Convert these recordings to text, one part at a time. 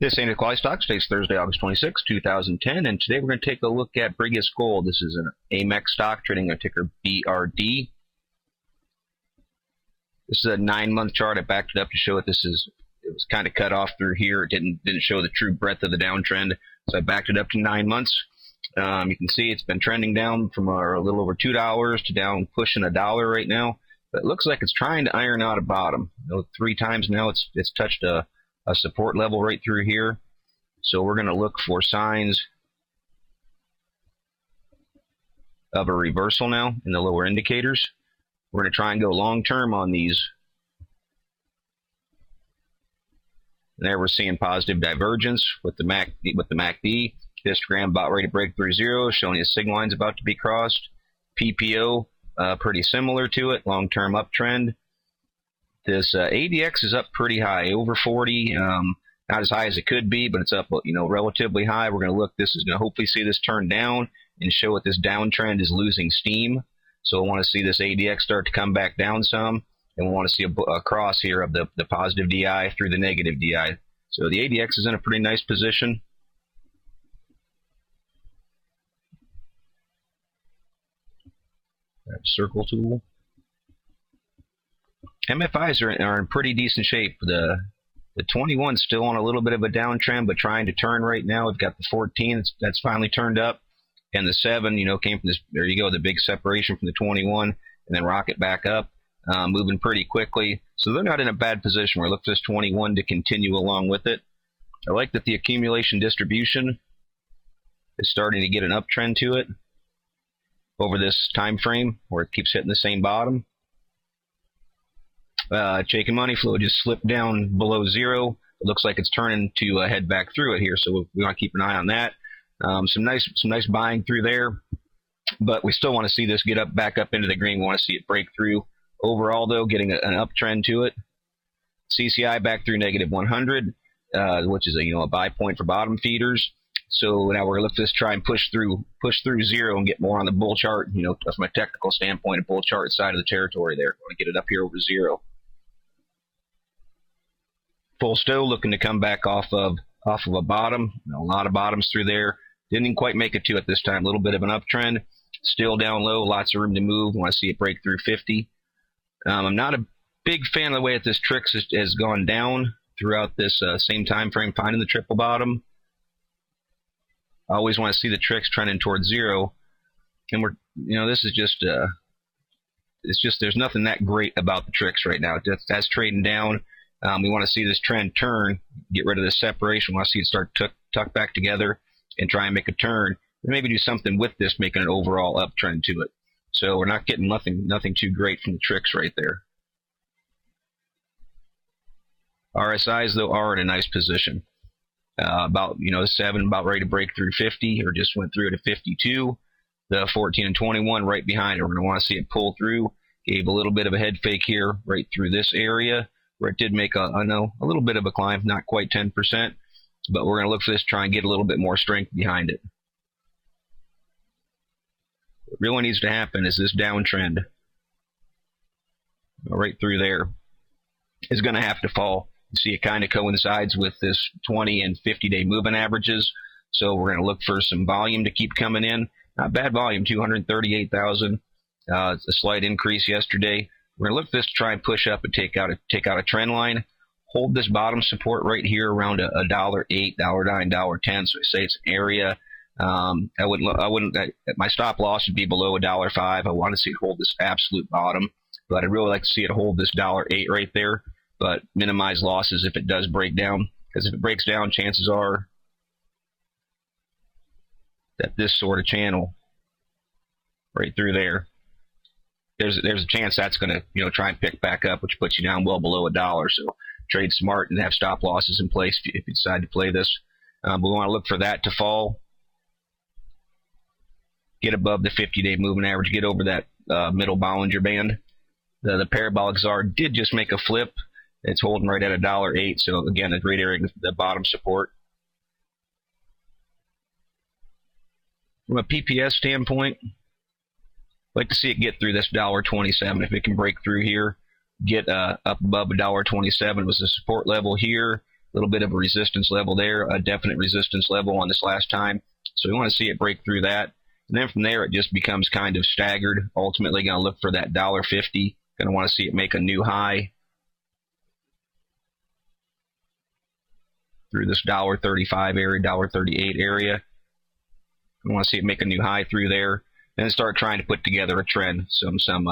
This ain't a QualityStocks. Today's Thursday, August 26, 2010, and today we're going to take a look at Brigus Gold. This is an AMEX stock trading a ticker BRD. This is a 9-month chart. I backed it up to show it. It was kind of cut off through here. It didn't show the true breadth of the downtrend, so I backed it up to 9 months. You can see it's been trending down from a little over $2 to down pushing $1 right now. But it looks like it's trying to iron out a bottom. 3 times now it's touched a support level right through here. So we're going to look for signs of a reversal now in the lower indicators. We're going to try and go long term on these. And there we're seeing positive divergence with the MACD. Histogram about ready to break through zero, showing the signal line's about to be crossed. PPO pretty similar to it, long term uptrend. This ADX is up pretty high, over 40. Not as high as it could be, but it's up, relatively high. We're going to look. This is going to hopefully see this turn down and show that this downtrend is losing steam. So we want to see this ADX start to come back down some, and we want to see a cross here of the positive DI through the negative DI. So the ADX is in a pretty nice position. That circle tool. MFIs are in pretty decent shape. The 21 is still on a little bit of a downtrend, but trying to turn right now. We've got the 14 that's finally turned up, and the 7, came from this. There you go, the big separation from the 21, and then rocket back up, moving pretty quickly. So they're not in a bad position. We're looking for this 21 to continue along with it. I like that the accumulation distribution is starting to get an uptrend to it over this time frame, where it keeps hitting the same bottom. Chaikin money flow just slipped down below zero. It looks like it's turning to head back through it here, so we want to keep an eye on that. Some nice buying through there, but we still want to see this get back up into the green. We want to see it break through. Overall, though, getting an uptrend to it. CCI back through negative 100, which is a buy point for bottom feeders. So now we're going to try and push through zero and get more on the bull chart. From a technical standpoint, a bull chart side of the territory there. Want to get it up here over zero. Full stow looking to come back off of a bottom. A lot of bottoms through there. Didn't quite make it to it this time. A little bit of an uptrend. Still down low. Lots of room to move. Want to see it break through 50. I'm not a big fan of the way that this TRIX has gone down throughout this same time frame, finding the triple bottom. I always want to see the TRIX trending towards zero, and this is just there's nothing that great about the TRIX right now. That's trading down. We want to see this trend turn, get rid of this separation. We want to see it start tuck back together and try and make a turn, and maybe do something with this, making an overall uptrend to it. So we're not getting nothing too great from the TRIX right there. RSIs though are in a nice position. About 7 about ready to break through 50, or just went through to 52. The 14 and 21 right behind it. We're going to want to see it pull through. Gave a little bit of a head fake here right through this area where it did make a little bit of a climb, not quite 10%, but we're going to look for this, try and get a little bit more strength behind it. What really needs to happen is this downtrend right through there is going to have to fall. You see it kind of coincides with this 20 and 50-day moving averages. So we're going to look for some volume to keep coming in. Not bad volume, 238,000. A slight increase yesterday. We're going to look for this to try and push up and take out a trend line. Hold this bottom support right here around $1.08, $1.09, $1.10. So I say it's an area. My stop loss would be below $1.05. I want to see it hold this absolute bottom, but I'd really like to see it hold this $1.08 right there. But minimize losses if it does break down, because if it breaks down, chances are that this sort of channel right through there's a chance that's going to try and pick back up, which puts you down well below $1. So trade smart and have stop losses in place if you decide to play this. But we want to look for that to fall, get above the 50-day moving average, get over that middle Bollinger Band. The parabolic czar did just make a flip. It's holding right at $1.08, so again, a great area, the bottom support. From a PPS standpoint, I'd like to see it get through this $1.27. If it can break through here, get up above $1.27 was the support level here. little bit of a resistance level there, a definite resistance level on this last time. So we want to see it break through that. And then from there, it just becomes kind of staggered. Ultimately, going to look for that $1.50. Going to want to see it make a new high through this $1.35 area, $1.38 area. I want to see it make a new high through there. Then start trying to put together a trend. Some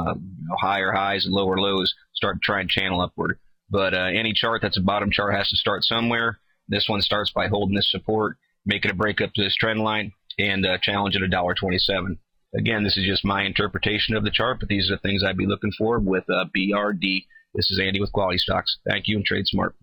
higher highs and lower lows. Start to try and channel upward. But any chart that's a bottom chart has to start somewhere. This one starts by holding this support, making a break up to this trend line, and challenge at $1.27. Again, this is just my interpretation of the chart, but these are the things I'd be looking for with BRD. This is Andy with QualityStocks. Thank you, and trade smart.